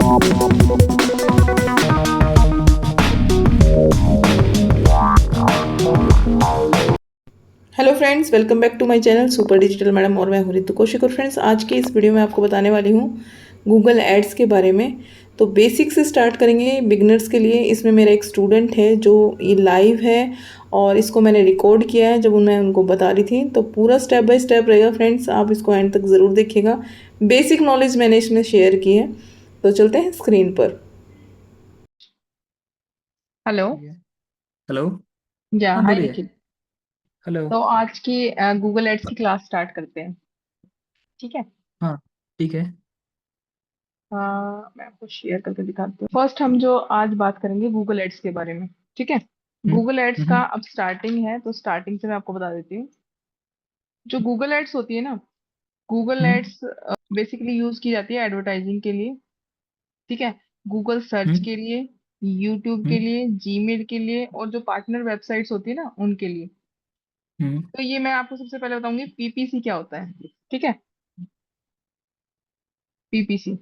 Hello friends, welcome back to my channel super digital madam और मैं हूँ रितु कौशिक। और फ्रेंड्स, आज की इस वीडियो में आपको बताने वाली हूँ गूगल एड्स के बारे में। तो बेसिक से स्टार्ट करेंगे बिगनर्स के लिए। इसमें मेरा एक स्टूडेंट है जो ये लाइव है और इसको मैंने रिकॉर्ड किया है जब मैं उनको बता रही थी। तो पूरा स्टेप बाय स्टेप रहेगा फ्रेंड्स, आप इसको एंड तक ज़रूर देखिएगा। बेसिक नॉलेज मैंने इसमें शेयर की है। तो चलते हैं स्क्रीन पर। हेलो। ठीक है। हेलो। या हाँ हाय बोलिए। निखिल। हेलो। तो आज की गूगल एड्स की क्लास स्टार्ट करते हैं। ठीक है। हाँ ठीक है। मैं आपको शेयर करके दिखाती हूँ। फर्स्ट हम जो आज बात करेंगे गूगल एड्स के बारे में। ठीक है। हम्म गूगल एड्स का हम्म अब स्टार्टिंग है, तो स्टार्टिंग से मैं आपको बता देती हूँ। जो गूगल एड्स होती है ना, गूगल हम्म एड्स बेसिकली यूज की जाती है एडवर्टाइजिंग के लिए। ठीक है। गूगल सर्च हम्म के लिए, यूट्यूब के हम्म लिए, जीमेल के लिए, और जो पार्टनर वेबसाइट्स होती है ना उनके लिए। हम्म तो ये मैं आपको सबसे पहले बताऊंगी पीपीसी क्या होता है। ठीक है। पीपीसी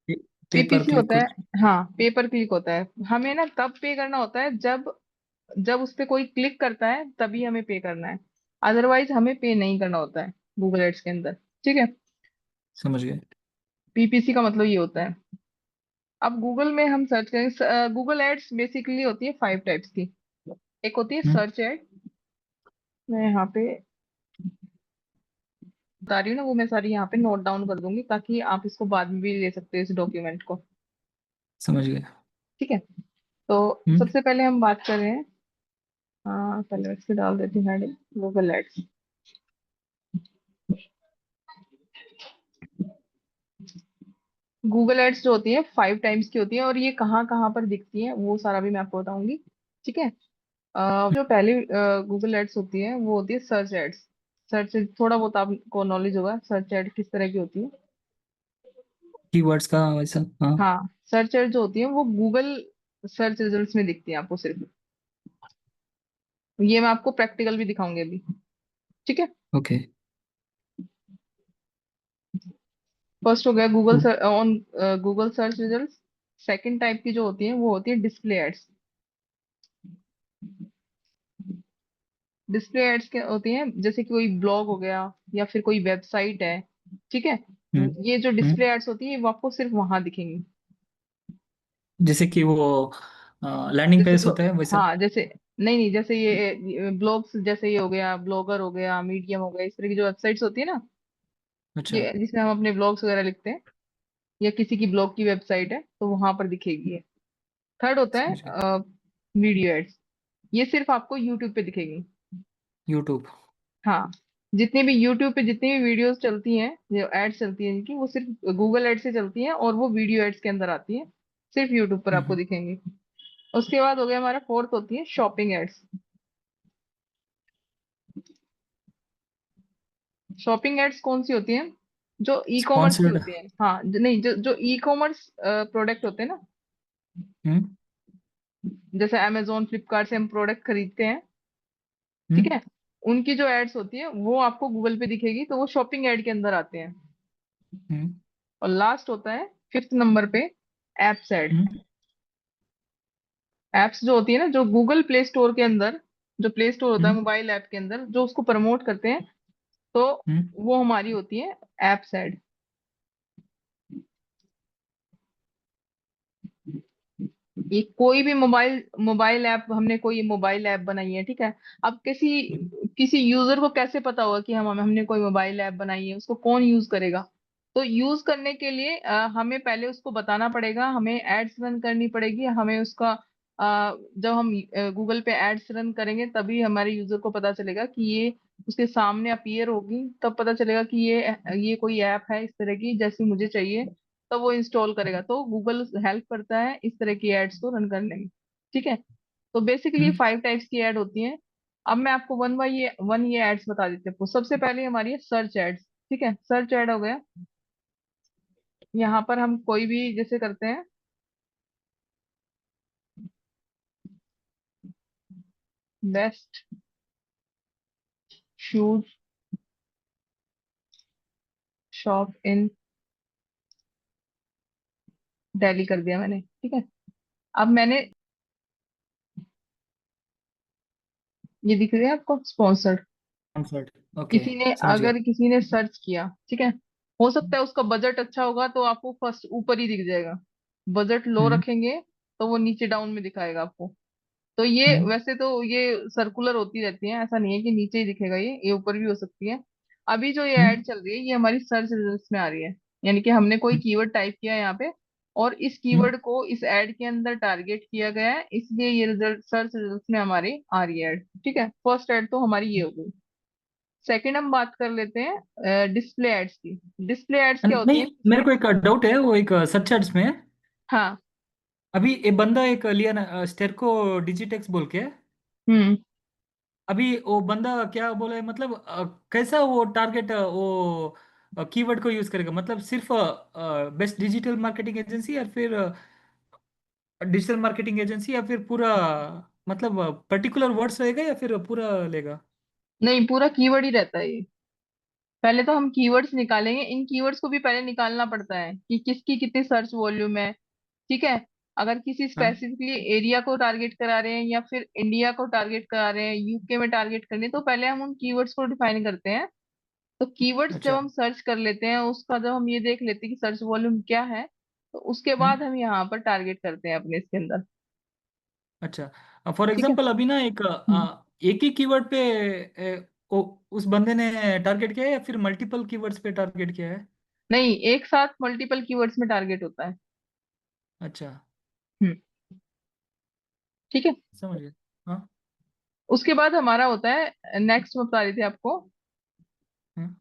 पेपर पीपीसी क्लिक होता है, कुछ। हाँ पेपर क्लिक होता है। हमें ना तब पे करना होता है जब जब उस पे कोई क्लिक करता है तभी हमें पे करना है। अदरवाइज हमें पे नहीं करना होता है गूगल एड्स के अंदर। ठीक है। समझ गए। पीपीसी का मतलब ये होता है। अब गूगल में हम सर्च करें, गूगल एड्स बेसिकली होती है 5 टाइप्स की। एक होती है हम्म सर्च एड। मैं यहाँ पे बता रही हूँ ना, वो मैं सारी यहाँ पे नोट डाउन कर दूंगी ताकि आप इसको बाद में भी ले सकते हो इस डॉक्यूमेंट को। समझ गए। ठीक है। तो हम्म सबसे पहले हम बात कर रहे हैं, पहले इसके डाल देती हूँ heading Google ads. Google ads जो होती है 5 टाइम्स की होती है, और ये कहाँ कहाँ पर दिखती है वो सारा भी मैं आपको बताऊंगी। ठीक है। जो पहली गूगल एड्स होती है वो होती है सर्च एड्स। सर्च, थोड़ा बहुत आपको नॉलेज होगा सर्च एड किस तरह की होती है। कीवर्ड्स का वैसा। हाँ। हाँ, सर्च एड जो होती है वो गूगल सर्च रिजल्ट्स में दिखती है आपको सिर्फ। ये मैं आपको प्रैक्टिकल भी दिखाऊंगी अभी। ठीक है। ओके। फर्स्ट हो गया गूगल तो on Google search results. Second type की जो होती है वो होती है डिस्प्ले एड्स। डिस्प्ले एड्स क्या होती हैं, जैसे कि कोई ब्लॉग हो गया या फिर कोई वेबसाइट है। ठीक है। हम्म ये जो डिस्प्ले हम्म एड्स होती है वो आपको सिर्फ वहां दिखेंगी। जैसे कि वो लैंडिंग जैसे पेज होता है वैसा। हाँ, जैसे नहीं नहीं, जैसे ये ब्लॉग्स, जैसे ये हो गया ब्लॉगर हो गया, मीडियम हो गया, इस तरह की जो वेबसाइट्स होती है ना, अच्छा। ये जिसमें हम अपने ब्लॉग्स वगैरह लिखते हैं, या किसी की ब्लॉग की वेबसाइट है तो वहां पर दिखेगी ये। थर्ड होता है समझ गए। Video ads. ये सिर्फ आपको यूट्यूब पे दिखेगी। यूट्यूब। हाँ, जितनी भी यूट्यूब पे जितनी भी वीडियोस चलती हैं, जो एड्स चलती हैं इनकी, वो सिर्फ गूगल एड से चलती हैं और वो वीडियो एड्स के अंदर आती हैं। सिर्फ यूट्यूब पर आपको हम्म दिखेंगी। उसके बाद हो गया हमारा फोर्थ होती है शॉपिंग एड्स। शॉपिंग एड्स कौन सी होती हैं? जो ई कॉमर्स की स्पॉन्सर्ड। होती है, हाँ नहीं, जो जो ई कॉमर्स प्रोडक्ट होते हैं ना, हम्म जैसे अमेजोन फ्लिपकार्ट से हम प्रोडक्ट खरीदते हैं। ठीक हम्म है। उनकी जो एड्स होती है वो आपको गूगल पे दिखेगी, तो वो शॉपिंग एड के अंदर आते हैं। हम्म और लास्ट होता है फिफ्थ नंबर पे एप्स एड। हम्म एप्स जो होती है ना, जो गूगल प्ले स्टोर के अंदर, जो प्ले स्टोर होता है हम्म मोबाइल ऐप के अंदर, जो उसको प्रमोट करते हैं, तो हम्म वो हमारी होती है एप्स ऐड। ये कोई भी मोबाइल मोबाइल ऐप, हमने कोई मोबाइल ऐप बनाई है, ठीक है। अब किसी हम्म किसी यूजर को कैसे पता होगा कि हम हमने कोई मोबाइल ऐप बनाई है, उसको कौन यूज करेगा? तो यूज करने के लिए हमें पहले उसको बताना पड़ेगा, हमें एड्स रन करनी पड़ेगी, हमें उसका जब हम गूगल पे एड्स रन करेंगे तभी हमारे यूजर को पता चलेगा कि ये उसके सामने अपीयर होगी, तब पता चलेगा कि ये कोई ऐप है इस तरह की जैसी मुझे चाहिए। तो वो इंस्टॉल करेगा, तो गूगल हेल्प करता है इस तरह की एड्स को रन करने में। ठीक है। तो बेसिकली हम्म 5 टाइप्स की एड होती हैं। अब मैं आपको वन ये एड्स बता देती हूँ। सबसे पहले हमारी है सर्च एड्स। ठीक है, सर्च एड हो गया। यहाँ पर हम कोई भी जैसे करते हैं, best shoes shop in tally कर दिया मैंने, ठीक है। अब मैंने, ये दिख रहा है आपको स्पॉन्सर्ड। कॉन्सर्ट। ओके, किसी ने, समझ गया। अगर किसी ने सर्च किया, ठीक है, हो सकता है उसका बजट अच्छा होगा तो आपको फर्स्ट ऊपर ही दिख जाएगा। बजट लो हम्म। रखेंगे तो वो नीचे डाउन में दिखाएगा आपको। तो ये हम्म। वैसे तो ये सर्कुलर होती रहती है, ऐसा नहीं है कि नीचे ही दिखेगा, ये ऊपर भी हो सकती है। अभी जो ये हम्म। ऐड चल रही है ये हमारी सर्च रिजल्ट्स में आ रही है। यानी कि हमने कोई हम्म। कीवर्ड टाइप किया है यहाँ पे, और इस हम्म। कीवर्ड को इस ऐड के अंदर टारगेट किया गया है, इसलिए ये रिजल्ट सर्च रिजल्ट्स में हमारी आ रही है ऐड, ठीक है। फर्स्ट ऐड तो हमारी ये हो गई। सेकंड हम बात कर लेते हैं डिस्प्ले एड्स की। डिस्प्ले एड्स क्या होती नहीं, हैं? मेरे को एक डाउट है, वो एक सर्च एड्स में। हाँ। अभी ये बंदा एक लिया ना, स्टेरको डिजिटेक्स बोल के। हम्म। अभी वो बंदा क्या बोला है, मतलब कैसा वो टारगेट वो कीवर्ड को यूज करेगा, मतलब सिर्फ बेस्ट डिजिटल मार्केटिंग एजेंसी, या फिर डिजिटल मार्केटिंग एजेंसी, या फिर पूरा, मतलब पर्टिकुलर वर्ड्स रहेगा या फिर पूरा लेगा? नहीं, पूरा कीवर्ड ही रहता है ये। पहले तो हम कीवर्ड्स निकालेंगे, इन कीवर्ड्स को भी पहले निकालना पड़ता है कि किसकी कितनी सर्च वॉल्यूम है, ठीक है। अगर किसी हाँ। स्पेसिफिकली एरिया को टारगेट करा रहे हैं या फिर इंडिया को टारगेट करा रहे हैं, यूके में टारगेट करनी है, तो पहले हम उन कीवर्ड्स को डिफाइन करते हैं। तो कीवर्ड्स जब अच्छा। हम सर्च कर लेते हैं, उसका जब हम ये देख लेते हैं कि सर्च वॉल्यूम क्या है, तो उसके बाद हम्म। हम यहाँ पर टारगेट करते हैं अपने इसके अंदर। अच्छा, फॉर ठीक है। एग्जांपल अभी ना एक हम्म। एक ही कीवर्ड पे उस बंदे ने टारगेट किया है, या फिर मल्टीपल कीवर्ड्स पे टारगेट किया है? नहीं, एक साथ मल्टीपल कीवर्ड्स में टारगेट होता है। अच्छा, हम्म। ठीक है। समझ गया। हाँ। उसके बाद हमारा होता है नेक्स्ट, मैं बता रही थी आपको। हम्म।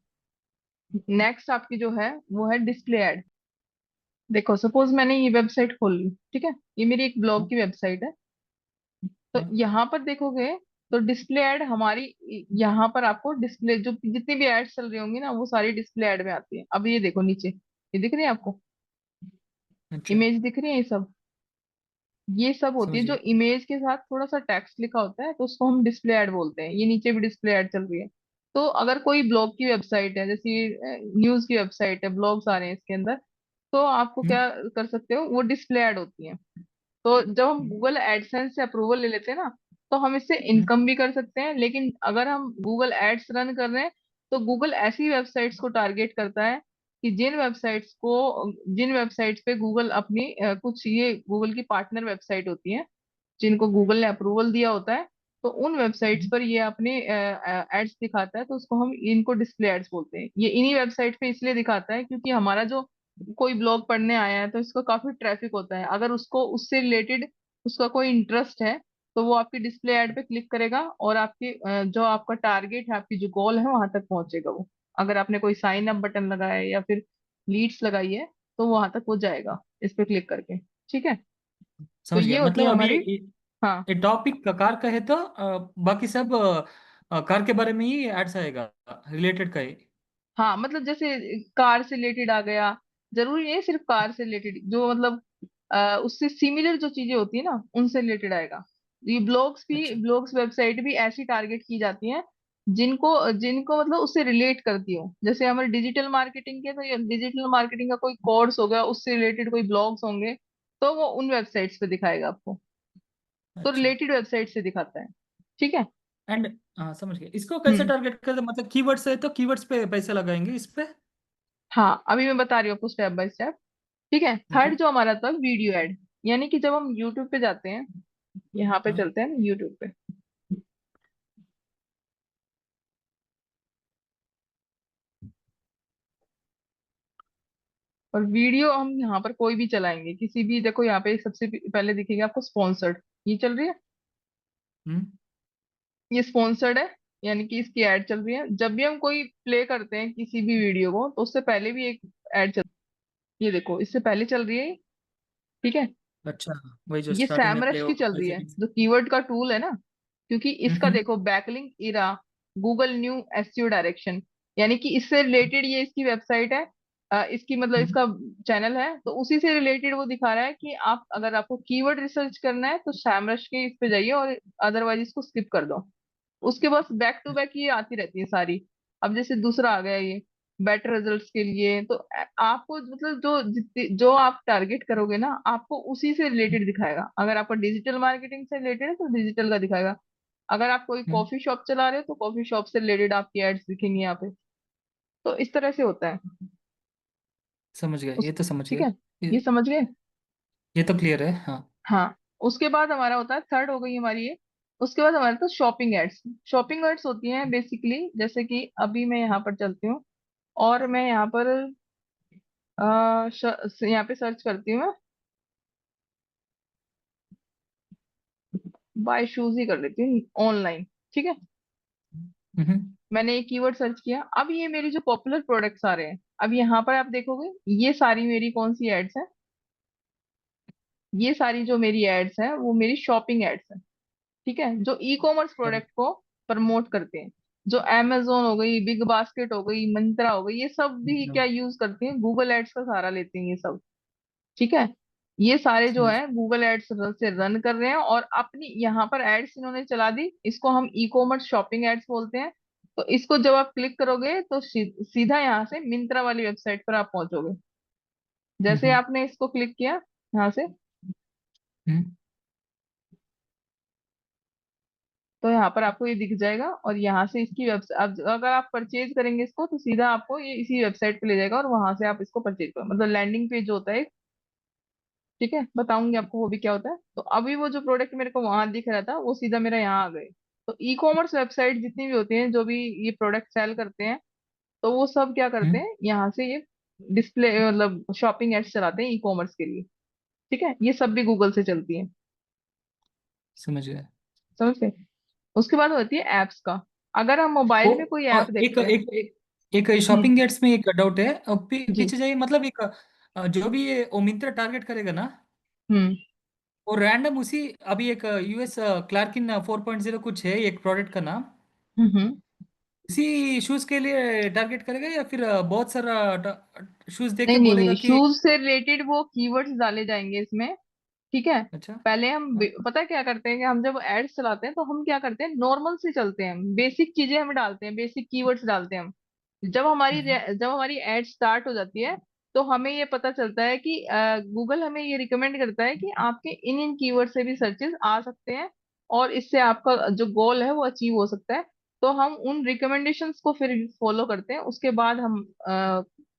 नेक्स्ट आपकी जो है वो है डिस्प्ले एड। देखो सपोज मैंने ये वेबसाइट खोल ली, ठीक है, ये मेरी एक ब्लॉग हाँ। की वेबसाइट है। तो हाँ। यहाँ पर देखोगे तो डिस्प्ले ऐड हमारी, यहाँ पर आपको डिस्प्ले जो जितनी भी एड्स चल रही होंगी ना, वो सारी डिस्प्ले ऐड में आती है। अब ये देखो नीचे, ये दिख रही है आपको? अच्छा, इमेज दिख रही है, ये सब, ये सब होती समझ है जो गया। इमेज के साथ थोड़ा सा टेक्स्ट लिखा होता है, तो उसको हम डिस्प्ले ऐड बोलते हैं। ये नीचे भी डिस्प्ले ऐड चल रही है। तो अगर कोई ब्लॉग की वेबसाइट है, जैसे न्यूज की वेबसाइट है, ब्लॉग्स आ रहे हैं इसके अंदर, तो आपको हम्म। क्या कर सकते हो, वो डिस्प्ले ऐड होती है। तो जब हम हम्म। गूगल एडसेंस से अप्रूवल ले लेते हैं ना, तो हम इससे हम्म। इनकम भी कर सकते हैं। लेकिन अगर हम गूगल एड्स रन कर रहे हैं, तो गूगल ऐसी वेबसाइट्स को टारगेट करता है कि जिन वेबसाइट्स पे गूगल अपनी कुछ, ये गूगल की पार्टनर वेबसाइट होती है जिनको गूगल ने अप्रूवल दिया होता है, तो उन वेबसाइट्स हम्म। पर ये अपने एड्स दिखाता है। तो उसको हम, इनको डिस्प्ले एड्स बोलते हैं। ये इन्हीं वेबसाइट पे इसलिए दिखाता है क्योंकि हमारा जो कोई ब्लॉग पढ़ने आया है तो इसका काफी ट्रैफिक होता है, अगर उसको उससे रिलेटेड उसका कोई इंटरेस्ट है, तो वो आपकी डिस्प्ले ऐड पे क्लिक करेगा और आपकी जो आपका टारगेट है, आपकी जो गोल है, वहां तक पहुंचेगा वो। अगर आपने कोई साइन अप बटन लगाया है या फिर लीड्स लगाई है, तो वहां तक वो जाएगा इस पे क्लिक करके, ठीक है। तो समझ ये गया, होती है मतलब अभी हमारी। हाँ। ये टॉपिक कार का है, तो बाकी सब कार के बारे में ही एड्स आएगा, रिलेटेड का ही। हाँ, मतलब जैसे कार से रिलेटेड आ गया, जरूरी नहीं है सिर्फ कार से रिलेटेड, जो मतलब उससे सिमिलर जो चीजें होती है ना, उनसे रिलेटेड आएगा। ये अच्छा। ब्लॉग्स वेबसाइट भी ऐसी टारगेट की जाती हैं जिनको जिनको मतलब उससे रिलेट करती हो। जैसे हमारे डिजिटल मार्केटिंग के, तो ये डिजिटल मार्केटिंग का कोई कोर्स होगा, उससे रिलेटेड कोई ब्लॉग्स होंगे, तो वो उन वेबसाइट्स पे दिखाएगा आपको। तो अच्छा। रिलेटेड वेबसाइट से दिखाता है, ठीक है। एंड, हाँ, समझ गया। इसको कैसे हम्म। टारगेट करते, मतलब कीवर्ड्स है तो कीवर्ड्स पे पैसे लगाएंगे इस पे? हाँ, अभी मैं बता रही हूँ आपको स्टेप बाय स्टेप। ठीक है। ओके। थर्ड जो हमारा था वीडियो एड। यानी कि जब हम यूट्यूब पे जाते हैं, यहाँ पे हाँ। चलते हैं यूट्यूब पे, और वीडियो हम यहाँ पर कोई भी चलाएंगे, किसी भी, देखो यहाँ पे सबसे पहले दिखेगा आपको स्पॉन्सर्ड, ये चल रही है, हम्म। ये स्पॉन्सर्ड है, यानी कि इसकी ऐड चल रही है। जब भी हम कोई प्ले करते हैं किसी भी वीडियो को, तो उससे पहले भी एक ऐड चल, ये देखो इससे पहले चल रही है, ठीक है। अच्छा, वही जो ये स्टार्टिंग में प्ले सैमरश की हो, चल रही 5 है, सेकंड्स। जो कीवर्ड का टूल है ना, क्योंकि इसका हम्म। देखो बैकलिंक इरा, गूगल न्यू एसईओ डायरेक्शन, यानी कि इससे रिलेटेड ये इसकी वेबसाइट है, इसकी मतलब हम्म। इसका चैनल है, तो उसी से रिलेटेड वो दिखा रहा है कि आप, अगर आपको कीवर्ड रिसर्च करना है तो सैमरश के इस पे जाइए, और अदरवाइज इसको स्किप कर दो। उसके बाद बैक टू बैक ये आती रहती है सारी। अब जैसे दूसरा आ गया ये, बेटर रिजल्ट्स के लिए। तो आपको मतलब जो आप टारगेट करोगे ना, आपको उसी से रिलेटेड दिखाएगा। अगर आपका डिजिटल मार्केटिंग से रिलेटेड है तो डिजिटल का दिखाएगा। अगर आप कोई हम्म, कॉफी शॉप चला रहे हो तो कॉफी शॉप से रिलेटेड आपकी एड्स दिखेंगी यहाँ पे। तो इस तरह से होता है। समझ गए, उस ये तो समझ ठीक गए। है, ये ये समझ गए। ये तो क्लियर है, हाँ। हाँ, उसके बाद हमारा होता है, थर्ड हो गई हमारी ये। उसके बाद हमारे पास शॉपिंग एड्स। शॉपिंग एड्स होती हैं बेसिकली, जैसे कि अभी मैं यहाँ पर चलती हूँ और मैं यहाँ पर यहाँ पे सर्च करती हूँ मैं, बाय शूज ही कर लेती हूँ ऑनलाइन। ठीक है, हम्म मैंने एक कीवर्ड सर्च किया। अब ये मेरी जो पॉपुलर प्रोडक्ट्स आ रहे हैं, अब यहाँ पर आप देखोगे ये सारी मेरी कौन सी एड्स हैं। ये सारी जो मेरी एड्स हैं वो मेरी शॉपिंग एड्स हैं। ठीक है, जो ई कॉमर्स प्रोडक्ट को प्रमोट करते हैं। जो अमेजोन हो गई, बिग बास्केट हो गई, मंत्रा हो गई, ये सब भी क्या यूज करते हैं, गूगल एड्स का सहारा लेते हैं ये सब। ठीक है, ये सारे जो समझ। है गूगल एड्स से रन कर रहे हैं और अपनी यहाँ पर एड्स इन्होंने चला दी। इसको हम ई कॉमर्स शॉपिंग एड्स बोलते हैं। तो इसको जब आप क्लिक करोगे तो सीधा यहाँ से मिंत्रा वाली वेबसाइट पर आप पहुंचोगे। जैसे हम्म आपने इसको क्लिक किया यहाँ से, हम्म, तो यहाँ पर आपको ये दिख जाएगा और यहाँ से इसकी वेबसाइट, अगर आप परचेज करेंगे इसको तो सीधा आपको ये इसी वेबसाइट पे ले जाएगा और वहां से आप इसको परचेज करो, मतलब लैंडिंग पेज होता है। ठीक है, बताऊंगी आपको वो भी क्या होता है। तो अभी वो जो प्रोडक्ट मेरे को वहां दिख रहा था वो सीधा मेरा यहाँ आ गए। तो ई कॉमर्स वेबसाइट जितनी भी होती हैं जो भी ये प्रोडक्ट सेल करते हैं, तो वो सब क्या करते हम्म, हैं, यहाँ से ये डिस्प्ले मतलब शॉपिंग एड्स चलाते हैं ई कॉमर्स के लिए। ठीक है, ये सब भी गूगल से चलती है। समझ गए। समझ गए। उसके बाद होती है एप्स का। अगर हम ओ, मोबाइल में कोई ऐप एक देखते हैं। एक एक हम्म। शॉपिंग एड्स में एक डाउट है, जी। पीछे जाइए, मतलब एक जो भी ये वो मिंत्रा टारगेट करेगा ना, हम्म वो रैंडम उसी, अभी एक यूएस क्लार्किन 4.0 कुछ है एक प्रोडक्ट का नाम, हम्म। उसी शूज के लिए टारगेट करेगा या फिर बहुत सारा शूज देख नहीं के नहीं बोलेगा नहीं, कि। शूज से रिलेटेड वो कीवर्ड्स डाले जाएंगे इसमें। ठीक है, अच्छा। पहले हम हाँ। पता है क्या करते हैं कि हम जब एड्स चलाते हैं तो हम क्या करते हैं, नॉर्मल से चलते हैं, बेसिक चीजें हम डालते हैं, बेसिक कीवर्ड्स डालते हैं हम। हम्म जब हमारी एड स्टार्ट हो जाती है तो हमें ये पता चलता है कि गूगल हमें ये रिकमेंड करता है कि आपके इन इन कीवर्ड से भी सर्चेस आ सकते हैं और इससे आपका जो गोल है वो अचीव हो सकता है। तो हम उन रिकमेंडेशंस को फिर फॉलो करते हैं, उसके बाद हम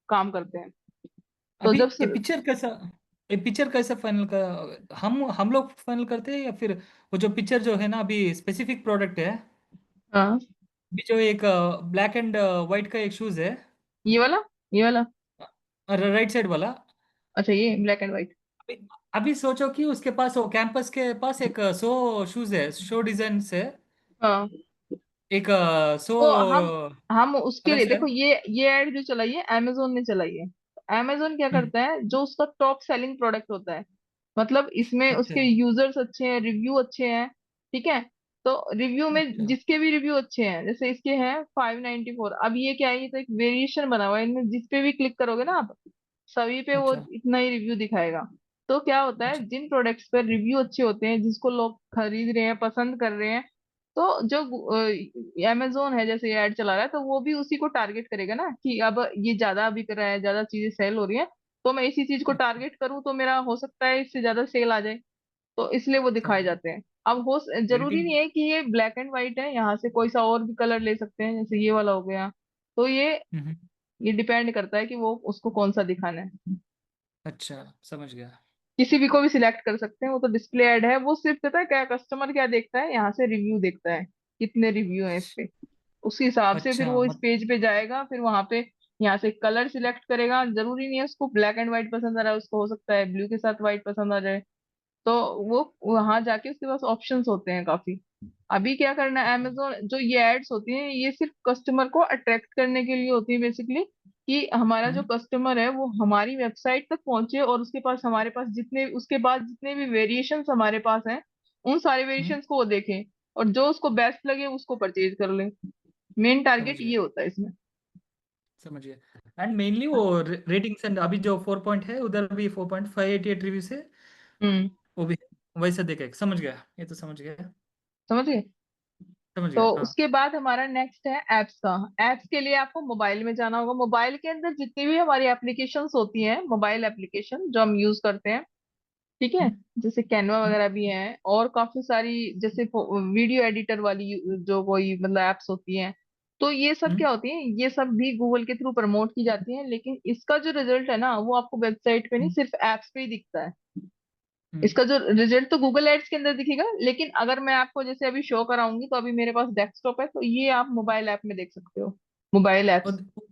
काम करते हैं। तो अभी जब ये पिक्चर कैसा, ये पिक्चर कैसा फाइनल का हम लोग फाइनल करते हैं या फिर वो जो पिक्चर जो है ना, अभी स्पेसिफिक प्रोडक्ट है, हाँ, अभी जो एक ब्लैक एंड वाइट का एक शूज है, ये वाला, ये वाला। राइट साइड वाला। अच्छा, ये ब्लैक एंड व्हाइट। अभी अभी सोचो कि उसके पास वो कैंपस के पास एक शो शूज है, शो डिजाइन से हाँ, एक शो तो हम उसके अलग लिए से। देखो, ये एड जो चलाई है अमेजोन ने चलाई है। अमेजोन क्या हम्म, करता है, जो उसका टॉप सेलिंग प्रोडक्ट होता है, मतलब इसमें अच्छा उसके यूजर्स अच्छे हैं, रिव्यू अच्छे हैं। ठीक है, तो रिव्यू में अच्छा जिसके भी रिव्यू अच्छे हैं, जैसे इसके हैं 594। अब ये क्या है, ये तो एक वेरिएशन बना हुआ है इनमें, जिस पे भी क्लिक करोगे ना आप, सभी पे वो अच्छा इतना ही रिव्यू दिखाएगा। तो क्या होता है, अच्छा जिन प्रोडक्ट्स पर रिव्यू अच्छे होते हैं, जिसको लोग खरीद रहे हैं, पसंद कर रहे हैं, तो जो अमेजोन है जैसे ऐड चला रहा है, तो वो भी उसी को टारगेट करेगा ना कि अब ये ज्यादा बिक रहा है, ज्यादा चीजें सेल हो रही है, तो मैं इसी चीज को अच्छा, टारगेट करूं तो मेरा हो सकता है इससे ज्यादा सेल आ जाए। तो इसलिए वो दिखाए समझ गया। जाते हैं। अब जरूरी रेटिंग। नहीं है कि ये ब्लैक एंड व्हाइट है, यहाँ से कोई सा और भी कलर ले सकते हैं, जैसे ये वाला हो गया। तो हम्म, ये डिपेंड करता है कि वो उसको कौन सा दिखाना है। अच्छा, समझ गया। किसी भी को भी सिलेक्ट कर सकते हैं, वो तो डिस्प्ले ऐड है। वो सिर्फ पता है क्या, कस्टमर क्या देखता है, यहाँ से रिव्यू देखता है, कितने रिव्यू है इस पे। उसी हिसाब से फिर अच्छा वो इस मत। पेज पे जाएगा, फिर वहां पे यहाँ से कलर सिलेक्ट करेगा। जरूरी नहीं है उसको ब्लैक एंड व्हाइट पसंद आ रहा है, उसको हो सकता है ब्लू के साथ व्हाइट पसंद आ जाए। तो वो वहां जाके उसके पास ऑप्शंस होते हैं काफी। अभी क्या करना है, अमेजोन जो ये एड्स होती हैं ये सिर्फ कस्टमर को अट्रैक्ट करने के लिए होती है बेसिकली, कि हमारा जो हम्म कस्टमर है वो हमारी वेबसाइट तक पहुंचे और उसके पास, हमारे पास जितने, उसके बाद जितने भी वेरिएशंस हमारे पास हैं, उन सारे हम्म, वेरिएशंस को वो देखें और जो उसको बेस्ट लगे उसको परचेज कर ले। मेन टारगेट समझ ये गया, होता है इसमें। समझ गया। एंड मेनली वो रेटिंग्स एंड अभी जो 4 पॉइंट है उधर भी 4.588 रिव्यू से हम्म। वो भी वैसे देखे, समझ गया, ये तो समझ गया। समझ गए। समझ तो गया, हाँ। उसके बाद हमारा नेक्स्ट है एप्स का। एप्स के लिए आपको मोबाइल में जाना होगा। मोबाइल के अंदर जितनी भी हमारी एप्लीकेशंस होती हैं, मोबाइल एप्लीकेशन जो हम यूज करते हैं, ठीक है, हम्म, जैसे कैनवा हम्म, वगैरह भी है, और काफी सारी जैसे वीडियो एडिटर वाली जो कोई मतलब एप्स होती हैं, तो ये सब हम्म, क्या होती है, ये सब भी गूगल के थ्रू प्रमोट की जाती है। लेकिन इसका जो रिजल्ट है ना, वो आपको वेबसाइट पे नहीं, हम्म, सिर्फ एप्स पे ही दिखता है। हम्म। इसका जो रिजल्ट तो गूगल एड्स के अंदर दिखेगा, लेकिन अगर मैं आपको जैसे अभी शो कराऊंगी, तो अभी मेरे पास डेस्कटॉप है, तो ये आप मोबाइल ऐप में देख सकते हो, मोबाइल एप्स। और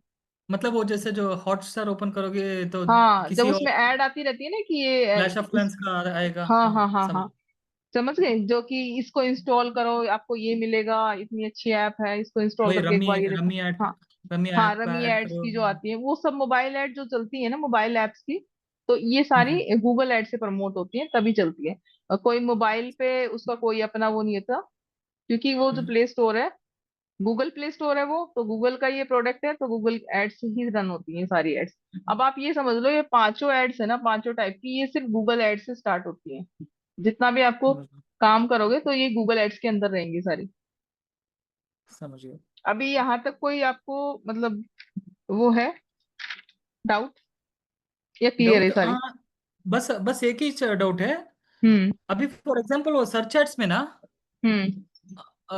मतलब वो जैसे जो हॉटस्टार ओपन करोगे तो हाँ, जब किसी और उसमें ऐड आती रहती है ना कि ये फ्लैश ऑफ इस, क्लांस का आएगा, हाँ हाँ हाँ हाँ समझ। हाँ, समझ गए, जो कि इसको इंस्टॉल करो, आपको ये मिलेगा, इतनी अच्छी ऐप है, इसको इंस्टॉल वही करके एक रमी बार ये देखो। रमी ऐड, हाँ रमी हाँ, ऐप रमी ऐड एड्स करो। की जो आती है, वो सब मोबाइल एड जो चलती है ना, मोबाइल एप्स की, तो ये हम्म, सारी गूगल एड से प्रमोट होती है, तभी चलती है। और कोई मोबाइल पे उसका कोई अपना वो नहीं होता, क्योंकि वो जो हम्म, प्ले स्टोर है, गूगल प्ले स्टोर है, वो तो गूगल का ये प्रोडक्ट है, तो गूगल एड्स से ही रन होती है सारी एड्स। अब आप ये समझ लो, ये पांचों एड्स है ना, पांचों टाइप की, ये सिर्फ गूगल एड्स से स्टार्ट होती है। जितना भी आपको समझ गया, काम करोगे, तो ये गूगल एड्स के अंदर रहेंगी सारी। समझ गया। अभी यहाँ तक कोई आपको मतलब वो है डाउट, या क्लियर है डाउट, सारी? हाँ। बस बस एक ही डाउट है। हम्म अभी फॉर एग्जांपल वो सर्च एड्स में ना, हम्म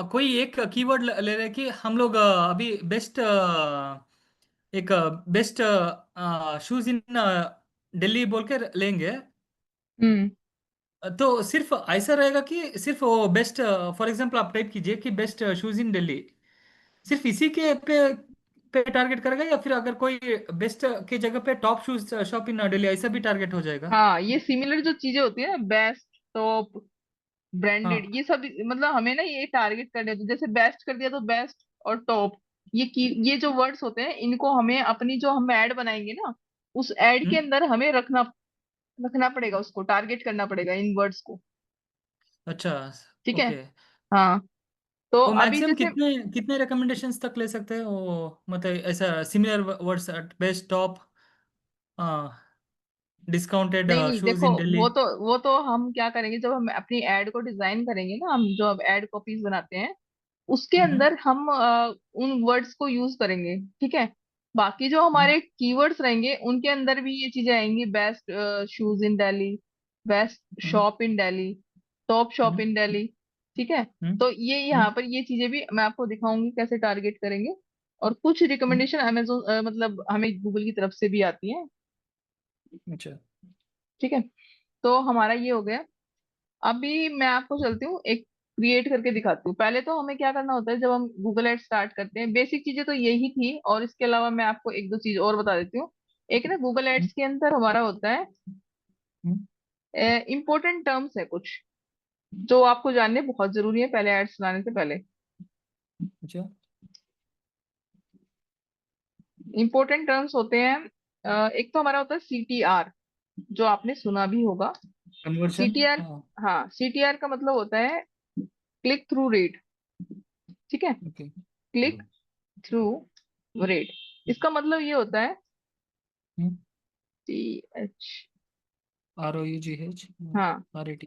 कोई एक कीवर्ड ले रहे कि हम लोग अभी बेस्ट, एक बेस्ट शूज इन दिल्ली बोल के लेंगे। हम्म। तो सिर्फ ऐसा रहेगा कि सिर्फ वो बेस्ट, फॉर एग्जांपल आप टाइप कीजिए कि बेस्ट शूज इन दिल्ली, सिर्फ इसी के पे टारगेट करेगा, या फिर अगर कोई बेस्ट के जगह पे top shoes shop in Delhi ऐसा भी टारगेट हो जाएगा? हाँ, ये सिमिलर जो चीजें होती है ना, बेस्ट, टॉप, ब्रांडेड, हाँ। ये सब मतलब हमें ना ये टारगेट करने होते हैं। जैसे बेस्ट कर दिया तो बेस्ट और टॉप, ये जो वर्ड्स होते हैं, इनको हमें अपनी जो हम ऐड बनाएंगे ना, उस ऐड के हम्म, अंदर हमें रखना रखना पड़ेगा, उसको टारगेट करना पड़ेगा इन वर्ड्स को। अच्छा, ठीक है। ओके। हाँ, तो वो अभी मैक्सिमम जैसे, कितने कितने रिकमेंडेशंस तक ले सकते हैं वो, मतलब ऐसा similar words, best, top, discounted नहीं नहीं, शूज देखो, इन दिल्ली। वो तो हम क्या करेंगे, जब हम अपनी एड को डिजाइन करेंगे ना, हम जो अब एड कॉपीज बनाते हैं, उसके हम्म, अंदर हम उन वर्ड्स को यूज करेंगे, ठीक है। बाकी जो हम्म, हमारे कीवर्ड्स रहेंगे, उनके अंदर भी ये चीजें आएंगी, best shoes in Delhi, best hmm, shop in Delhi, top shop hmm, in Delhi, ठीक है। हम्म, तो ये यहाँ हम्म, पर ये चीजें भी मैं आपको दिखाऊंगी कैसे टारगेट करेंगे। और कुछ हम्म, रिकमेंडेशन अमेजोन मतलब हमें गूगल की तरफ से भी आती है, अच्छा। ठीक है। तो हमारा ये हो गया। अभी मैं आपको चलती हूँ, एक क्रिएट करके दिखाती हूँ। पहले तो हमें क्या करना होता है, जब हम गूगल एड स्टार्ट करते हैं, बेसिक चीजें तो यही थी, और इसके अलावा मैं आपको एक दो चीज और बता देती हूँ। एक ना, गूगल हम्म, एड्स के अंदर हमारा होता है, हम्म, इंपॉर्टेंट टर्म्स है कुछ, जो आपको जानने बहुत जरूरी है पहले एड्स चलाने से पहले। अच्छा। इंपॉर्टेंट टर्म्स होते हैं, एक तो हमारा होता है CTR, जो आपने सुना भी होगा। कन्वर्जन, CTR, हाँ। हाँ, CTR का मतलब होता है क्लिक थ्रू रेट, ठीक है। ओके। क्लिक थ्रू रेट, इसका मतलब ये होता है, TH, ROUGH, हाँ, RAT।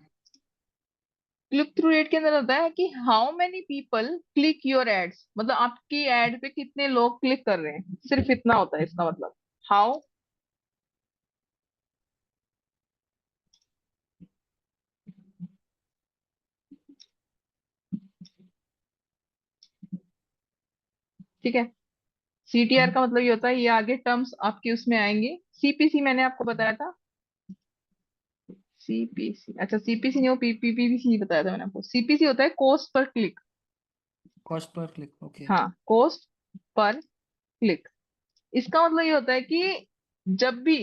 क्लिक थ्रू रेट के अंदर होता है कि how many people click your ads, मतलब आपकी एड पे कितने लोग क्लिक कर रहे हैं, सिर्फ इतना होता है इसका मतलब, हाउ। ठीक है। CTR का मतलब ये होता है, ये आगे टर्म्स आपके उसमें आएंगे। CPC मैंने आपको बताया था, CPC, अच्छा CPC नहीं, हो PPC बताया था मैंने आपको। CPC होता है cost per click, cost per click, okay. हाँ, कॉस्ट पर क्लिक। इसका मतलब ये होता है कि जब भी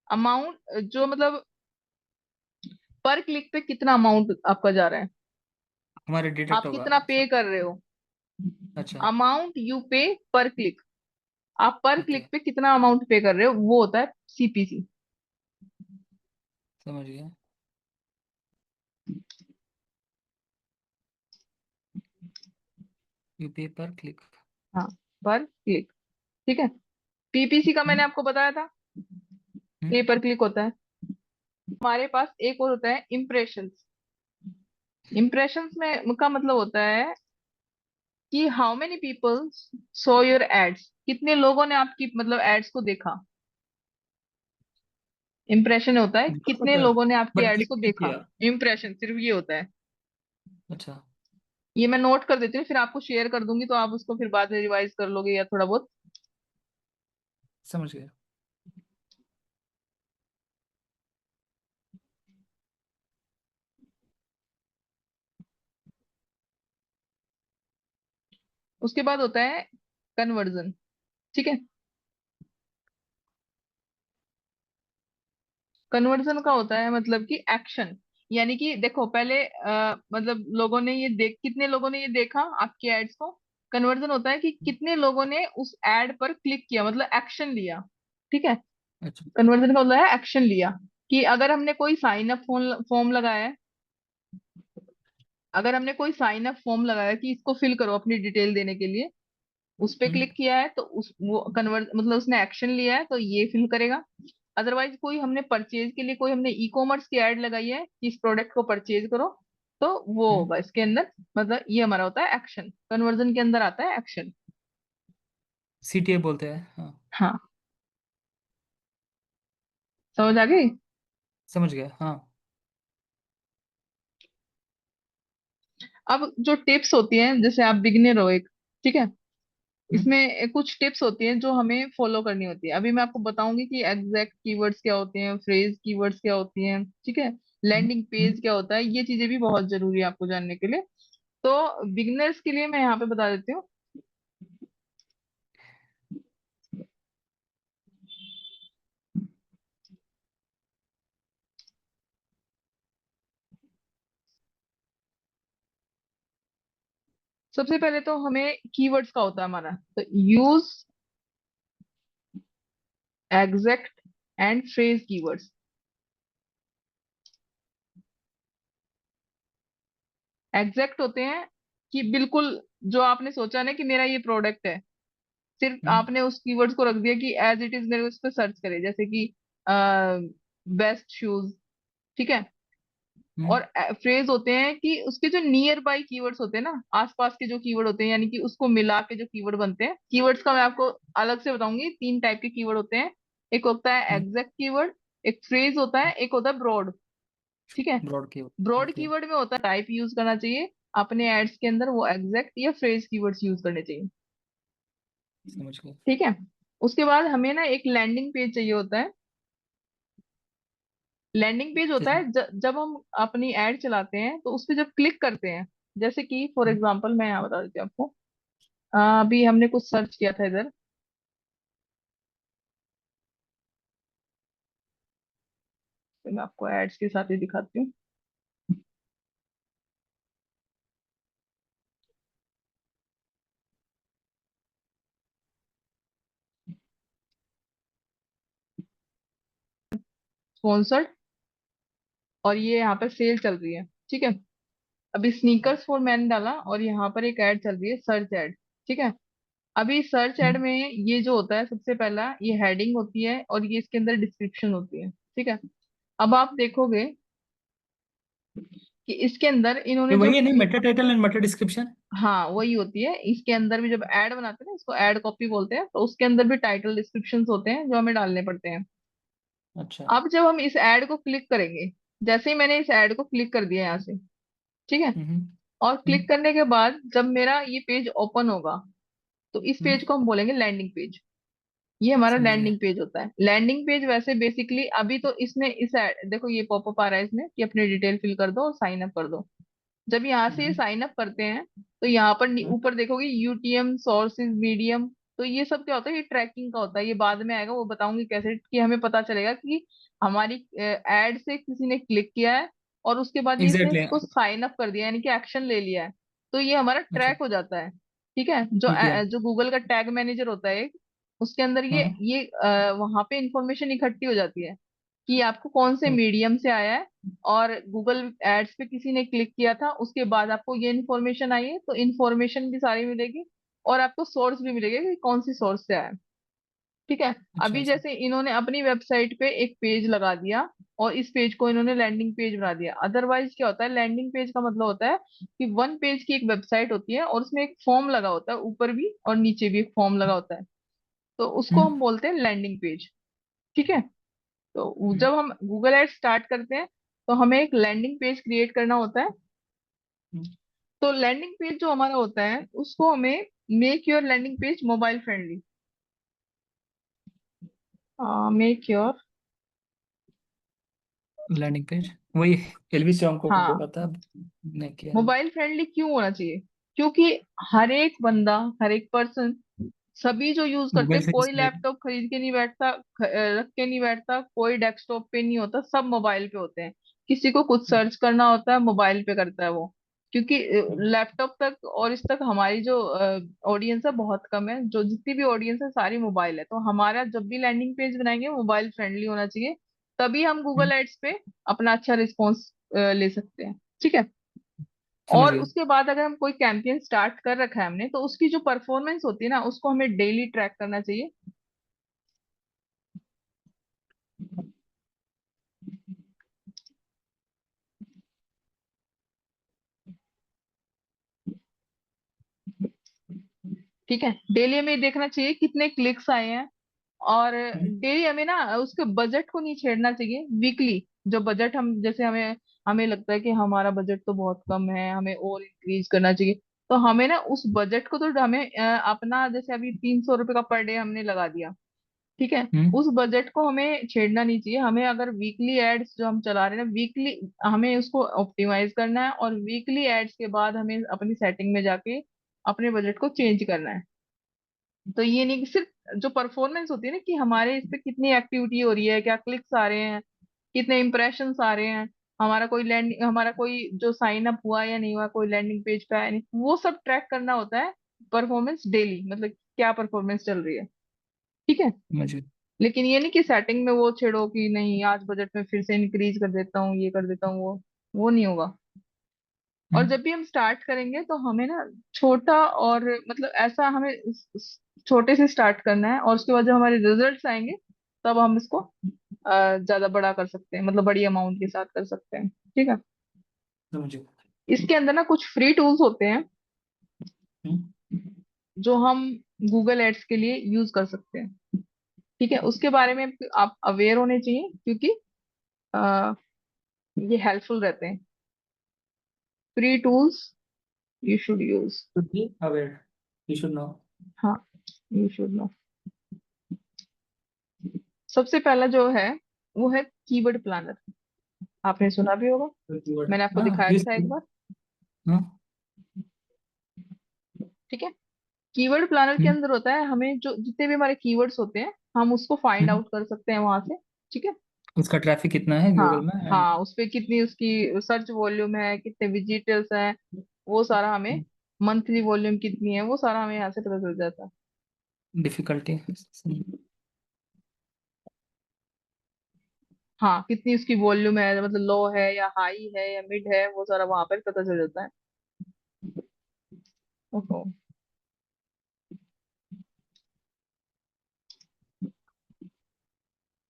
अमाउंट जो मतलब पर क्लिक पे कितना अमाउंट आपका जा रहा है, हमारे डिटेक्ट आप होगा कितना पे सब। कर रहे हो, अच्छा। अमाउंट यू पे पर क्लिक, आप पर ओके, क्लिक पे कितना अमाउंट पे कर रहे हो, वो होता है CPC। समझ गया। यूपीआई पर क्लिक। हाँ, पर क्लिक, ठीक है। PPC का मैंने हम्म, आपको बताया था, हम्म, पे पर क्लिक होता है। हमारे पास एक और होता है इम्प्रेशंस। इम्प्रेशंस में का मतलब होता है कि how many people saw your ads, कितने लोगों ने आपकी मतलब एड्स को देखा। इम्प्रेशन होता है देखा कितने होता है लोगों ने आपके बट एड्स क्लिक को नहीं देखा। किया। इम्प्रेशन सिर्फ ये होता है। अच्छा, ये मैं नोट कर देती हूँ, फिर आपको शेयर कर दूंगी, तो आप उसको फिर बाद में रिवाइज कर लोगे या थोड़ा बहुत। समझ गया। उसके बाद होता है कन्वर्जन। ठीक है। कन्वर्जन का होता है मतलब कि एक्शन। यानी कि देखो पहले मतलब लोगों ने ये देख कितने लोगों ने ये देखा आपके एड्स को। कन्वर्जन होता है कि कितने लोगों ने उस एड पर क्लिक किया, मतलब एक्शन लिया। ठीक है। अच्छा। कन्वर्जन का मतलब है एक्शन लिया। कि अगर हमने कोई साइन अप फॉर्म लगाया है, अगर हमने कोई साइन अप फॉर्म लगाया कि इसको फिल करो अपनी डिटेल देने के लिए, उस पे हम्म क्लिक किया है तो उस वो कन्वर्ट मतलब उसने एक्शन लिया है तो ये फिल करेगा। अदरवाइज कोई हमने परचेज के लिए कोई हमने ई कॉमर्स की एड लगाई है कि इस प्रोडक्ट को परचेज करो, तो वो हम्म होगा इसके अंदर। मतलब ये हमारा होता है एक्शन, कन्वर्जन के अंदर आता है एक्शन। CTA बोलते हैं, हाँ। हाँ, समझ आ गई। समझ गया, हाँ। अब जो टिप्स होती हैं, जैसे आप बिगिनर हो एक, ठीक है, हम्म इसमें कुछ टिप्स होती हैं जो हमें फॉलो करनी होती है। अभी मैं आपको बताऊंगी कि एग्जैक्ट कीवर्ड्स क्या होते हैं, फ्रेज कीवर्ड्स क्या होती हैं, ठीक है, हम्म लैंडिंग हम्म। पेज क्या होता है, ये चीजें भी बहुत जरूरी है आपको जानने के लिए। तो बिगिनर्स के लिए मैं यहाँ पे बता देती हूँ। सबसे पहले तो हमें कीवर्ड्स का होता है हमारा, तो use exact and phrase keywords. Exact होते हैं कि बिल्कुल जो आपने सोचा ना कि मेरा ये प्रोडक्ट है, सिर्फ हम्म आपने उस कीवर्ड्स को रख दिया कि एज इट इज, मेरे को इस पे सर्च करे, जैसे कि बेस्ट शूज। ठीक है। हम्म। और फ्रेज होते हैं कि उसके जो नियर बाय कीवर्ड्स होते हैं ना, आसपास के जो कीवर्ड होते हैं, यानी कि उसको मिला के जो कीवर्ड बनते हैं। कीवर्ड्स का मैं आपको अलग से बताऊंगी, तीन टाइप के कीवर्ड होते हैं। एक होता है हम्म। एग्जैक्ट कीवर्ड, एक फ्रेज होता है, एक होता है ब्रॉड। ठीक है। ब्रॉड की। Broad okay. कीवर्ड में होता है टाइप यूज करना चाहिए अपने एड्स के अंदर, वो एग्जैक्ट या फ्रेज कीवर्ड्स यूज करने चाहिए। समझ गया। ठीक है। उसके बाद हमें ना एक लैंडिंग पेज चाहिए होता है। लैंडिंग पेज होता जैसे। है जब हम अपनी एड चलाते हैं तो उस पर जब क्लिक करते हैं, जैसे कि फॉर हम्म एग्जांपल मैं यहाँ बता देती हूँ आपको। अभी हमने कुछ सर्च किया था इधर, तो मैं आपको एड्स के साथ ही दिखाती हूँ। स्पॉन्सर्ड, और ये यहाँ पर सेल चल रही है। ठीक है। अभी स्नीकर्स फॉर मैन डाला और यहाँ पर एक ऐड चल रही है, सर्च ऐड। ठीक है। अभी सर्च ऐड हम्म। में ये जो होता है, सबसे पहला ये हेडिंग होती है और ये इसके अंदर डिस्क्रिप्शन होती है। ठीक है। अब आप देखोगे कि इसके अंदर ये इन्होंने जो वही है नहीं, Meta title and Meta description. हाँ वही होती है। इसके अंदर भी जब ऐड बनाते हैं ना, इसको ऐड कॉपी बोलते हैं, तो उसके अंदर भी टाइटल डिस्क्रिप्शंस होते हैं जो हमें डालने पड़ते हैं। अच्छा। अब जब हम इस ऐड को क्लिक करेंगे, जैसे ही मैंने इस ऐड को क्लिक कर दिया यहाँ से, ठीक है, हम्म और क्लिक हम्म करने के बाद जब मेरा ये पेज ओपन होगा, तो इस हम्म। पेज को हम बोलेंगे लैंडिंग पेज। ये हमारा समझ गया। लैंडिंग पेज होता है। लैंडिंग पेज वैसे बेसिकली अभी तो इसने इस देखो ये पॉपअप आ रहा है इसमें कि अपनी डिटेल फिल कर दो और साइन अप कर दो। जब यहाँ से ये हम्म साइन अप करते हैं, तो यहाँ पर हम्म। ऊपर देखोगे यूटीएम सोर्सेज मीडियम। तो ये सब क्या होता है, ये ट्रैकिंग का होता है। ये बाद में आएगा, वो बताऊंगी कैसे कि हमें पता चलेगा कि हमारी एड से किसी ने क्लिक किया है और उसके बाद ये इसने एग्जैक्टली। इसको साइन अप कर दिया, यानी कि एक्शन ले लिया है। तो ये हमारा अच्छा। ट्रैक हो जाता है। ठीक है। जो ठीक है। जो गूगल का टैग मैनेजर होता है एक, उसके अंदर हाँ। ये वहां पे इंफॉर्मेशन इकट्ठी हो जाती है कि आपको कौन से समझ। मीडियम से आया है, और गूगल एड्स पे किसी ने क्लिक किया था, उसके बाद आपको ये इन्फॉर्मेशन आई है, तो इन्फॉर्मेशन भी सारी मिलेगी और आपको सोर्स भी मिलेगा कि कौन सी सोर्स से आया है। ठीक है। अच्छा अभी अच्छा। जैसे इन्होंने अपनी वेबसाइट पे एक पेज लगा दिया और इस पेज को इन्होंने लैंडिंग पेज बना दिया। अदरवाइज क्या होता है, लैंडिंग पेज का मतलब होता है कि वन पेज की एक वेबसाइट होती है और उसमें एक फॉर्म लगा होता है, ऊपर भी और नीचे भी एक फॉर्म लगा होता है, तो उसको हम्म हम बोलते हैं लैंडिंग पेज। ठीक है। तो हम्म जब हम गूगल एड स्टार्ट करते हैं तो हमें एक लैंडिंग पेज क्रिएट करना होता है। हम्म। तो लैंडिंग पेज जो हमारा होता है उसको हमें make your landing page mobile friendly, make your, landing page वही एलवी चौंग को हाँ, बोला था, नहीं किया है। मोबाइल फ्रेंडली क्यों होना चाहिए? क्योंकि हर एक बंदा, हर एक पर्सन, सभी जो यूज करते गूगल हैं, से कोई इसलिए। लैपटॉप खरीद के नहीं बैठता, रख के नहीं बैठता, कोई डेस्कटॉप पे नहीं होता, सब मोबाइल पे होते हैं। किसी को कुछ सर्च करना होता है मोबाइल पे करता है वो। क्योंकि लैपटॉप तक और इस तक हमारी जो ऑडियंस है बहुत कम है, जो जितनी भी ऑडियंस है सारी मोबाइल है, तो हमारा जब भी लैंडिंग पेज बनाएंगे मोबाइल फ्रेंडली होना चाहिए, तभी हम गूगल एड्स पे अपना अच्छा रिस्पॉन्स ले सकते हैं। ठीक है। समझ और गया। उसके बाद अगर हम कोई कैंपेन स्टार्ट कर रखा है हमने, तो उसकी जो परफॉर्मेंस होती है ना, उसको हमें डेली ट्रैक करना चाहिए। ठीक है। डेली हमें देखना चाहिए कितने क्लिक्स आए हैं। और हम्म डेली हमें ना उसके बजट को नहीं छेड़ना चाहिए। वीकली जो बजट हम, जैसे हमें हमें लगता है कि हमारा बजट तो बहुत कम है, हमें और इंक्रीज करना चाहिए, तो हमें ना उस बजट को तो हमें अपना, जैसे अभी 300 रुपये का पर डे हमने लगा दिया, ठीक है, हम्म उस बजट को हमें छेड़ना नहीं चाहिए। हमें अगर वीकली एड्स जो हम चला रहे हैं ना, वीकली हमें उसको ऑप्टिमाइज करना है, और वीकली एड्स के बाद हमें अपनी सेटिंग में जाके अपने बजट को चेंज करना है। तो ये नहीं कि सिर्फ जो परफॉर्मेंस होती है ना, कि हमारे इस पे कितनी एक्टिविटी हो रही है, क्या क्लिक्स आ रहे हैं, कितने इंप्रेशंस आ रहे हैं, हमारा कोई जो साइन अप हुआ या नहीं हुआ, कोई लैंडिंग पेज पे आया नहीं, वो सब ट्रैक करना होता है। परफॉर्मेंस डेली, मतलब क्या परफॉर्मेंस चल रही है। ठीक है। समझ गया। लेकिन ये नहीं कि सेटिंग में वो छेड़ो कि नहीं आज बजट में फिर से इंक्रीज कर देता हूँ, ये कर देता हूँ, वो नहीं होगा। और हम्म जब भी हम स्टार्ट करेंगे तो हमें ना छोटा, और मतलब ऐसा हमें छोटे से स्टार्ट करना है, और उसके बाद जब हमारे रिजल्ट्स आएंगे तब हम इसको ज्यादा बड़ा कर सकते हैं, मतलब बड़ी अमाउंट के साथ कर सकते हैं। ठीक है। समझ गया। इसके अंदर ना कुछ फ्री टूल्स होते हैं हम्म जो हम गूगल एड्स के लिए यूज कर सकते हैं। ठीक है। उसके बारे में आप अवेयर होने चाहिए, क्योंकि अ, ये हेल्पफुल रहते हैं। Free tools you should use. to be aware, you should know। हाँ, यू शुड नो। सबसे पहला जो है वो है कीवर्ड प्लानर। आपने सुना भी होगा, तो कीवर्ड मैंने आपको हाँ दिखाया भी यूज। था एक बार। हाँ। ठीक है। कीवर्ड प्लानर के हम्म अंदर होता है, हमें जो जितने भी हमारे कीवर्ड्स होते हैं हम उसको फाइंड हम्म। आउट कर सकते हैं वहां से। ठीक है। उसका ट्रैफिक कितना है हाँ, गूगल में एंड हाँ, उस पे कितनी उसकी सर्च वॉल्यूम है, कितने विजिटर्स हैं, वो सारा हमें, मंथली वॉल्यूम कितनी है, वो सारा हमें यहाँ से पता चल जाता है। डिफिकल्टी। हाँ, कितनी उसकी वॉल्यूम है, मतलब लो है या हाई है या मिड है, वो सारा वहां पर पता चल जाता है। ओहो।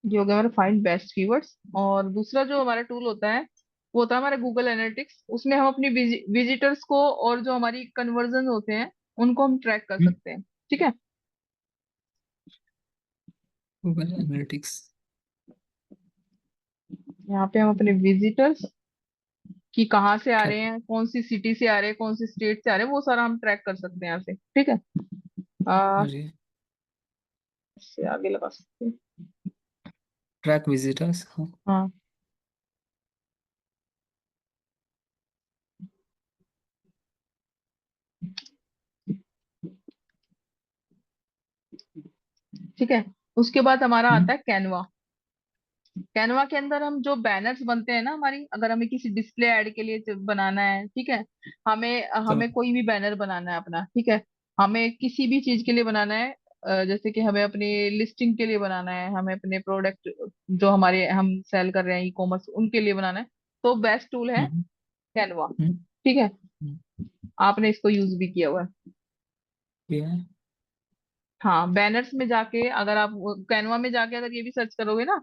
ये हो गया हमारा फाइंड बेस्ट कीवर्ड्स। और दूसरा जो हमारा टूल होता है वो होता है हमारा गूगल एनालिटिक्स। उसमें हम अपनी विजिटर्स को और जो हमारी कन्वर्जन होते हैं उनको हम ट्रैक कर सकते हैं। ठीक है। Google analytics. यहाँ पे हम अपने विजिटर्स कि कहाँ से आ रहे ट्रैक। हैं, कौन सी सिटी से आ रहे हैं, कौन सी स्टेट से आ रहे हैं, वो सारा हम ट्रैक कर सकते हैं यहाँ से। ठीक है। आ, मुझे इससे आगे लगा सकते हैं। ट्रैक विजिटर्स हाँ। हाँ। ठीक है। उसके बाद हमारा आता हम्म है कैनवा। कैनवा के अंदर हम जो बैनर्स बनते हैं ना हमारी, अगर हमें किसी डिस्प्ले ऐड के लिए बनाना है, ठीक है, हमें समझ। हमें कोई भी बैनर बनाना है अपना, ठीक है, हमें किसी भी चीज के लिए बनाना है, जैसे कि हमें अपनी लिस्टिंग के लिए बनाना है, हमें अपने प्रोडक्ट जो हमारे हम सेल कर रहे हैं ई कॉमर्स उनके लिए बनाना है, तो बेस्ट टूल है हम्म कैनवा। हम्म ठीक है। हम्म। आपने इसको यूज भी किया हुआ है। ये है। हाँ, बैनर्स में जाके अगर आप कैनवा में जाके अगर ये भी सर्च करोगे ना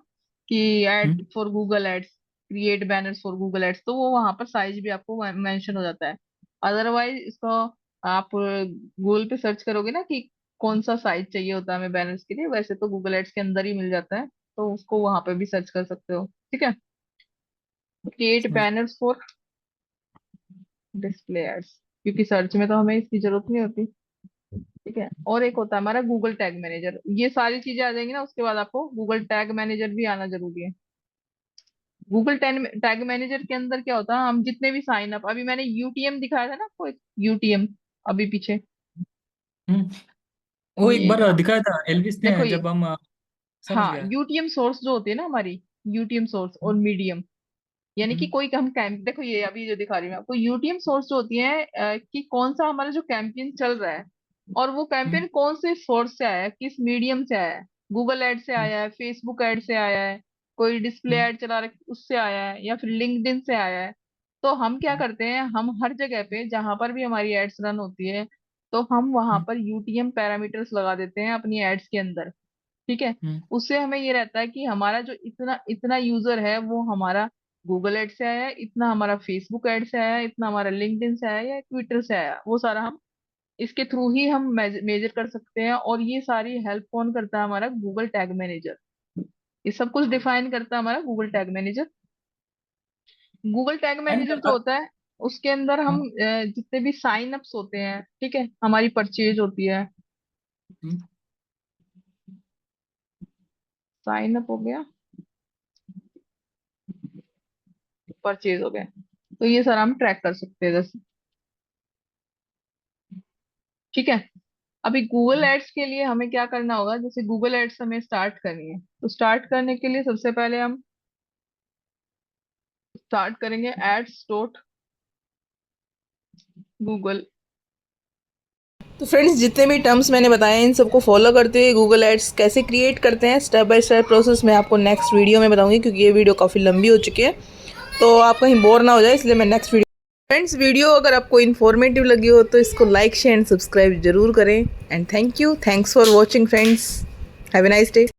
कि एड हम्म। For Google ads, create banners for Google ads, तो वो वहां पर साइज भी आपको मेंशन हो जाता है। अदरवाइज इसको आप गूगल पे सर्च करोगे ना कि कौन सा साइज चाहिए होता है हमें बैनर्स के लिए, वैसे तो गूगल एड्स के अंदर ही मिल जाता है, तो उसको वहां पे भी सर्च कर सकते हो। ठीक है, क्रिएट समझ। बैनर्स फॉर डिस्प्ले एड्स, क्योंकि सर्च में तो हमें इसकी जरूरत नहीं होती। ठीक है, और एक होता है हमारा गूगल टैग मैनेजर। ये सारी चीजें आ जाएंगी ना, उसके बाद आपको गूगल टैग मैनेजर भी आना जरूरी है। गूगल टैग मैनेजर के अंदर क्या होता है, हम जितने भी साइन अप, अभी मैंने यूटीएम दिखाया था ना आपको, एक यूटीएम अभी पीछे, हम्म। वो एक ये बार दिखाया था एल्विस देखो ने ये, जब हम समझ हाँ, गया। यूटीएम सोर्स जो होती है ना हमारी, यूटीएम सोर्स और मीडियम, यानी कि हम्म। कोई हम कैंप, देखो ये अभी जो दिखा रही हूँ आपको, यूटीएम सोर्स जो होती है कि कौन सा हमारा जो कैंपेन चल रहा है, और वो हम्म। कैंपेन कौन से सोर्स से आया है, किस मीडियम से आया है, गूगल एड से हम्म। आया है, फेसबुक एड से आया है, कोई डिस्प्ले हम्म। एड चला रहा उससे आया है, या फिर लिंक्डइन से आया है। तो हम क्या हम्म। करते हैं, हम हर जगह पे जहां पर भी हमारी एड्स रन होती है, तो हम वहां हम्म। पर यूटीएम पैरामीटर्स लगा देते हैं अपनी एड्स के अंदर। ठीक है, हम्म। उससे हमें ये रहता है कि हमारा जो इतना इतना यूजर है वो हमारा गूगल एड से आया है, इतना हमारा फेसबुक एड से आया है, इतना हमारा लिंक्डइन से आया है, या ट्विटर से आया है, वो सारा हम इसके थ्रू ही हम मेजर कर सकते हैं। और ये सारी हेल्प कौन करता है, हमारा गूगल टैग मैनेजर। ये सब कुछ डिफाइन करता है हमारा Google tag manager. Google tag and manager जो होता है, उसके अंदर हम जितने भी साइन अप्स होते हैं, ठीक है, हमारी परचेज होती है, साइन अप हो गया, परचेज हो गया, तो ये सारा हम ट्रैक कर सकते हैं जैसे। ठीक है, अभी गूगल एड्स के लिए हमें क्या करना होगा, जैसे गूगल एड्स हमें स्टार्ट करनी है, तो स्टार्ट करने के लिए सबसे पहले हम स्टार्ट करेंगे एड्स डॉट गूगल। तो फ्रेंड्स, जितने भी टर्म्स मैंने बताए हैं इन सबको फॉलो करते हुए गूगल एड्स कैसे क्रिएट करते हैं स्टेप बाय स्टेप प्रोसेस मैं आपको नेक्स्ट वीडियो में बताऊंगी, क्योंकि ये वीडियो काफ़ी लंबी हो चुकी है, तो आप कहीं बोर ना हो जाए, इसलिए मैं नेक्स्ट वीडियो। फ्रेंड्स, वीडियो अगर आपको इन्फॉर्मेटिव लगी हो तो इसको लाइक शेयर एंड सब्सक्राइब जरूर करें। And thank you, thanks for watching friends, have a nice day.